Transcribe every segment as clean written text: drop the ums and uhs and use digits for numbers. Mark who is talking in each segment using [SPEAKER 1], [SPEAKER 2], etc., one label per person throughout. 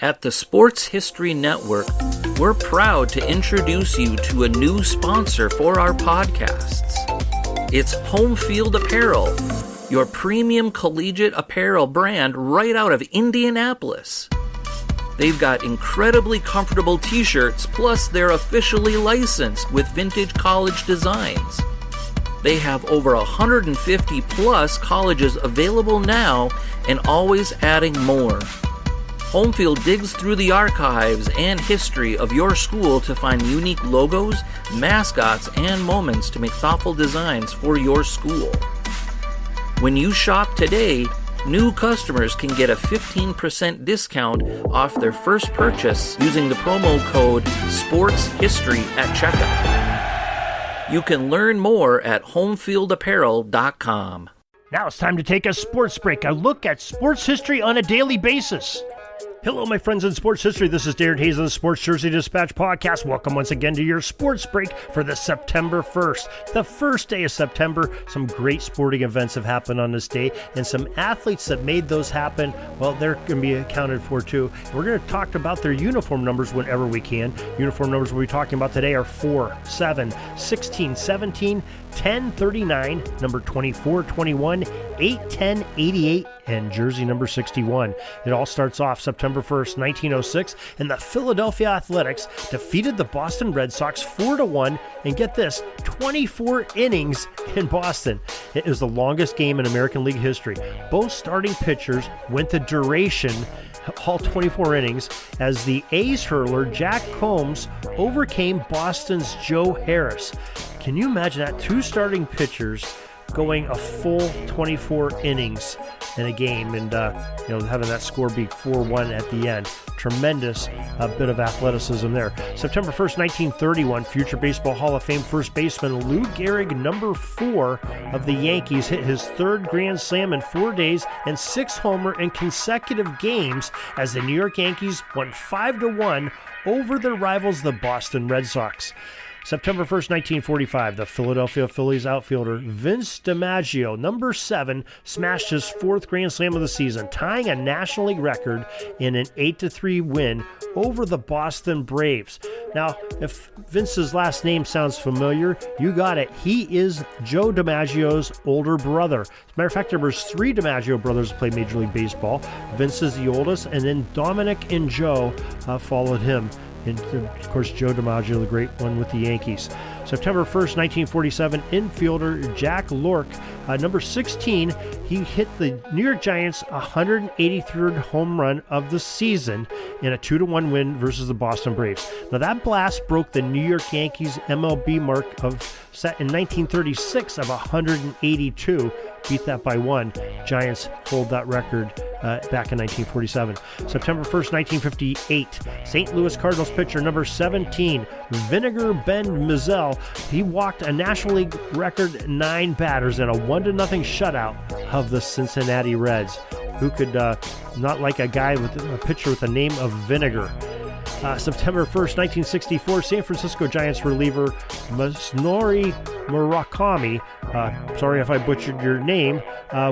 [SPEAKER 1] At the Sports History Network, we're proud to introduce you to a new sponsor for our podcasts. It's Home Field Apparel, your premium collegiate apparel brand right out of Indianapolis. They've got incredibly comfortable t-shirts, plus they're officially licensed with vintage college designs. They have over 150 plus colleges available now and always adding more. Homefield digs through the archives and history of your school to find unique logos, mascots, and moments to make thoughtful designs for your school. When you shop today, new customers can get a 15% discount off their first purchase using the promo code SPORTSHISTORY at checkout. You can learn more at homefieldapparel.com.
[SPEAKER 2] Now it's time to take a sports break, a look at sports history on a daily basis. Hello, my friends in sports history. This is Darren Hayes of the Sports Jersey Dispatch podcast. Welcome once again to your sports break for the September 1st, the first day of September. Some great sporting events have happened on this day, and some athletes that made those happen, well, they're going to be accounted for too. We're going to talk about their uniform numbers whenever we can. Uniform numbers we'll be talking about today are 4, 7, 16, 17, 10, 39, number 24, 21, 8, 10, 88, and jersey number 61. It all starts off September 1st, 1906, and the Philadelphia Athletics defeated the Boston Red Sox 4-1, and get this, 24 innings in Boston. It is the longest game in American League history. Both starting pitchers went the duration, all 24 innings, as the A's hurler Jack Combs overcame Boston's Joe Harris. Can you imagine that? Two starting pitchers going a full 24 innings in a game, and having that score be 4-1 at the end. Tremendous bit of athleticism there. September 1st, 1931, future Baseball Hall of Fame first baseman Lou Gehrig, number 4 of the Yankees, hit his third grand slam in 4 days and 6 homer in consecutive games as the New York Yankees won 5-1 over their rivals, the Boston Red Sox. September 1st, 1945, the Philadelphia Phillies outfielder Vince DiMaggio, number 7, smashed his 4th grand slam of the season, tying a National League record in an 8-3 win over the Boston Braves. Now, if Vince's last name sounds familiar, you got it. He is Joe DiMaggio's older brother. As a matter of fact, there was 3 DiMaggio brothers who played Major League Baseball. Vince is the oldest, and then Dominic and Joe followed him. And, of course, Joe DiMaggio, the great one with the Yankees. September 1st, 1947, infielder Jack Lork, number 16, he hit the New York Giants' 183rd home run of the season in a 2-1 win versus the Boston Braves. Now, that blast broke the New York Yankees MLB mark set in 1936 of 182. Beat that by 1. Giants hold that record back in 1947. September 1st, 1958, St. Louis Cardinals pitcher number 17, Vinegar Ben Mizell, he walked a National League record 9 batters in a 1-0 shutout of the Cincinnati Reds. Who could not like a guy with a pitcher with the name of Vinegar? September 1st, 1964, San Francisco Giants reliever Masanori Murakami, sorry if I butchered your name,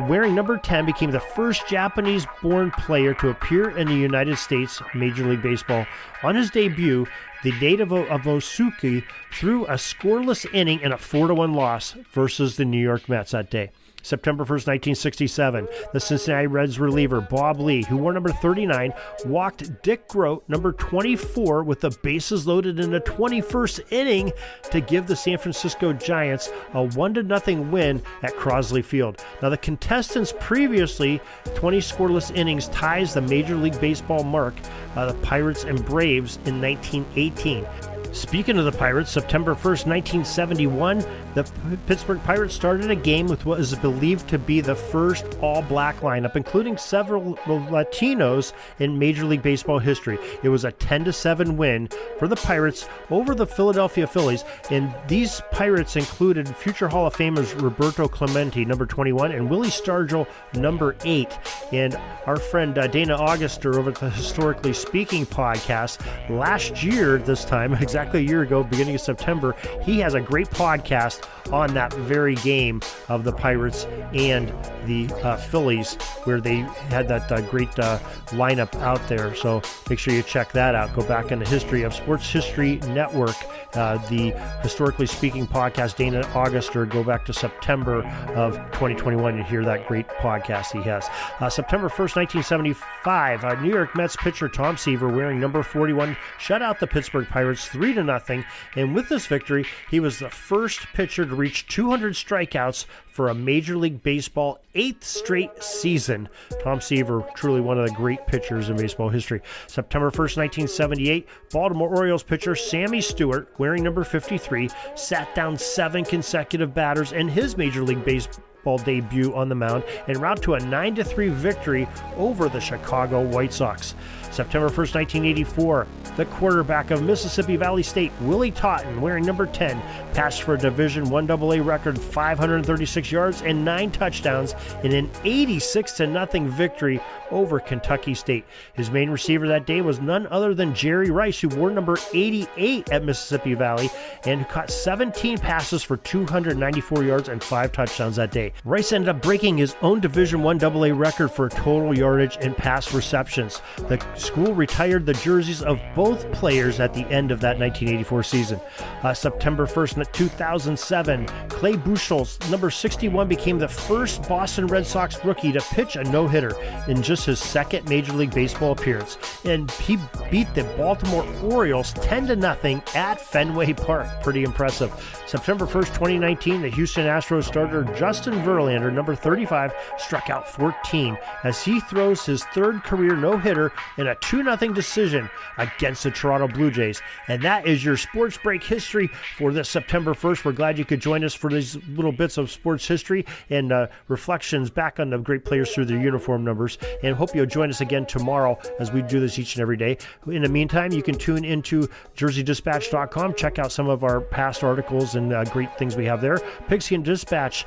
[SPEAKER 2] wearing number 10, became the first Japanese-born player to appear in the United States Major League Baseball. On his debut, the native of Osuki threw a scoreless inning in a 4-1 loss versus the New York Mets that day. September 1st, 1967, the Cincinnati Reds reliever Bob Lee, who wore number 39, walked Dick Groat, number 24, with the bases loaded in the 21st inning to give the San Francisco Giants a 1-0 win at Crosley Field. Now, the contestants previously, 20 scoreless innings, ties the Major League Baseball mark, the Pirates and Braves, in 1918. Speaking of the Pirates, September 1st, 1971, the Pittsburgh Pirates started a game with what is believed to be the first all-black lineup, including several Latinos in Major League Baseball history. It was a 10-7 win for the Pirates over the Philadelphia Phillies, and these Pirates included future Hall of Famers Roberto Clemente, number 21, and Willie Stargell, number 8. And our friend Dana Auguster over at the Historically Speaking podcast last year, this time, exactly exactly a year ago, beginning of September. He has a great podcast on that very game of the Pirates and the Phillies, where they had that great lineup out there. So make sure you check that out. Go back in the history of Sports History Network, the Historically Speaking podcast, Dana Auguster. Go back to September of 2021 and hear that great podcast he has. September 1st, 1975, New York Mets pitcher Tom Seaver, wearing number 41, shut out the Pittsburgh Pirates 3-0. And with this victory, he was the first pitcher to reach 200 strikeouts for a Major League Baseball 8th straight season. Tom Seaver, truly one of the great pitchers in baseball history. September 1st, 1978, Baltimore Orioles pitcher Sammy Stewart, wearing number 53, sat down 7 consecutive batters in his Major League Baseball debut on the mound en route to a 9-3 victory over the Chicago White Sox. September 1st, 1984, the quarterback of Mississippi Valley State, Willie Totten, wearing number 10, passed for a Division I AA record 536 yards and 9 touchdowns in an 86-0 victory over Kentucky State. His main receiver that day was none other than Jerry Rice, who wore number 88 at Mississippi Valley and who caught 17 passes for 294 yards and 5 touchdowns that day. Rice ended up breaking his own Division I AA record for total yardage and pass receptions. The school retired the jerseys of both players at the end of that 1984 season. September 1st, 2007, Clay Buchholz, number 61, became the first Boston Red Sox rookie to pitch a no-hitter in just his second Major League Baseball appearance, and he beat the Baltimore Orioles 10-0 at Fenway Park. Pretty impressive. September 1st, 2019, the Houston Astros starter Justin Verlander, number 35, struck out 14 as he throws his third career no-hitter in a 2-0 decision against the Toronto Blue Jays. And that is your sports break history for this September 1st. We're glad you could join us for these little bits of sports history and reflections back on the great players through their uniform numbers. And hope you'll join us again tomorrow as we do this each and every day. In the meantime, you can tune into JerseyDispatch.com, check out some of our past articles and great things we have there. Pigskin Dispatch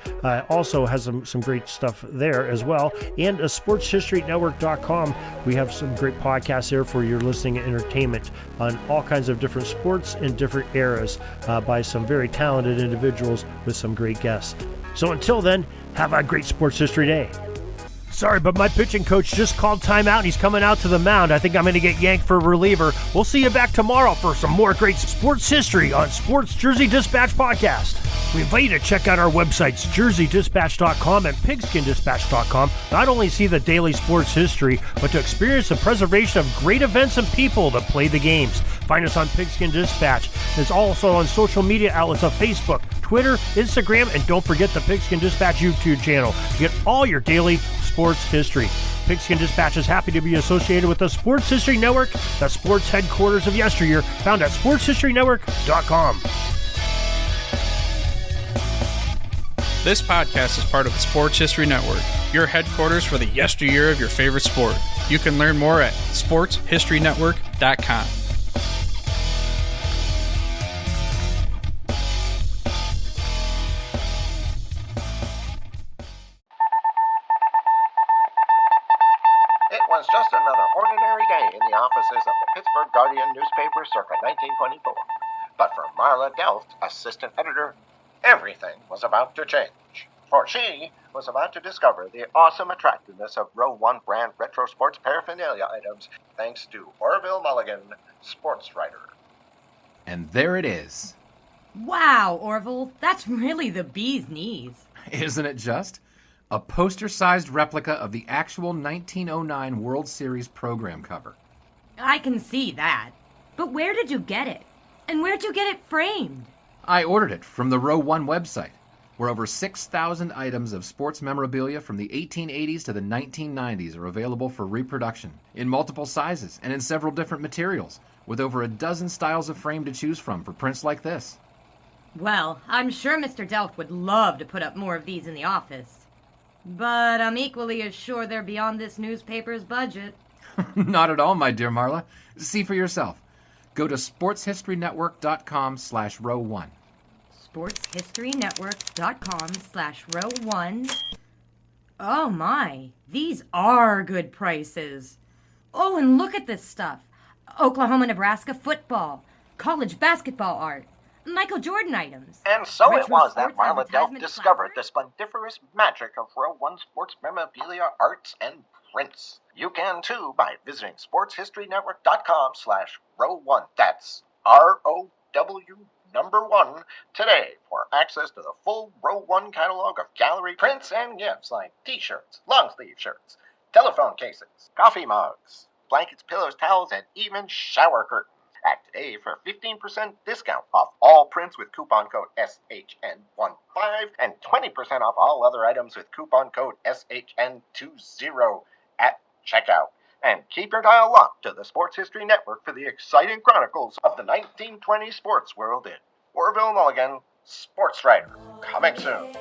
[SPEAKER 2] also has some great stuff there as well. And SportsHistoryNetwork.com, we have some great podcasts there for your listening and entertainment on all kinds of different sports in different eras by some very talented individuals with some great guests. So until then, have a great sports history day. Sorry, but my pitching coach just called timeout and he's coming out to the mound. I think I'm going to get yanked for a reliever. We'll see you back tomorrow for some more great sports history on Sports Jersey Dispatch Podcast. We invite you to check out our websites, JerseyDispatch.com and PigskinDispatch.com. Not only see the daily sports history, but to experience the preservation of great events and people that play the games. Find us on Pigskin Dispatch. It's also on social media outlets of Facebook, Twitter, Instagram, and don't forget the Pigskin Dispatch YouTube channel to get all your daily sports history. Pigskin Dispatch is happy to be associated with the Sports History Network, the sports headquarters of yesteryear, found at SportsHistoryNetwork.com.
[SPEAKER 3] This podcast is part of the Sports History Network, your headquarters for the yesteryear of your favorite sport. You can learn more at SportsHistoryNetwork.com.
[SPEAKER 4] It was just another ordinary day in the offices of the Pittsburgh Guardian newspaper circa 1924. But for Marla Delft, assistant editor, everything was about to change. For she was about to discover the awesome attractiveness of Row 1 brand retro sports paraphernalia items thanks to Orville Mulligan, sports writer.
[SPEAKER 5] And there it is.
[SPEAKER 6] Wow, Orville, that's really the bee's knees.
[SPEAKER 5] Isn't it just? A poster-sized replica of the actual 1909 World Series program cover.
[SPEAKER 6] I can see that. But where did you get it? And where'd you get it framed?
[SPEAKER 5] I ordered it from the Row 1 website, where over 6,000 items of sports memorabilia from the 1880s to the 1990s are available for reproduction, in multiple sizes and in several different materials, with over a dozen styles of frame to choose from for prints like this.
[SPEAKER 6] Well, I'm sure Mr. Delft would love to put up more of these in the office. But I'm equally as sure they're beyond this newspaper's budget.
[SPEAKER 5] Not at all, my dear Marla. See for yourself. Go to sportshistorynetwork.com/row1.
[SPEAKER 6] sportshistorynetwork.com/row1. Oh my, these are good prices. Oh, and look at this stuff. Oklahoma-Nebraska football, college basketball art, Michael Jordan items.
[SPEAKER 4] And so it
[SPEAKER 6] retro
[SPEAKER 4] was that
[SPEAKER 6] sports
[SPEAKER 4] Marla Delph
[SPEAKER 6] advertisement
[SPEAKER 4] discovered the
[SPEAKER 6] placards.
[SPEAKER 4] splendiferous magic of Row 1 sports memorabilia, arts, and prints. You can too by visiting sportshistorynetwork.com/row1. That's ROW1 today for access to the full Row 1 catalog of gallery prints and gifts like t-shirts, long-sleeve shirts, telephone cases, coffee mugs, blankets, pillows, towels, and even shower curtains. Act today for 15% discount off all prints with coupon code SHN15 and 20% off all other items with coupon code SHN20 at checkout. And keep your dial locked to the Sports History Network for the exciting chronicles of the 1920 sports world in Orville Mulligan, Sports Writer. Coming soon.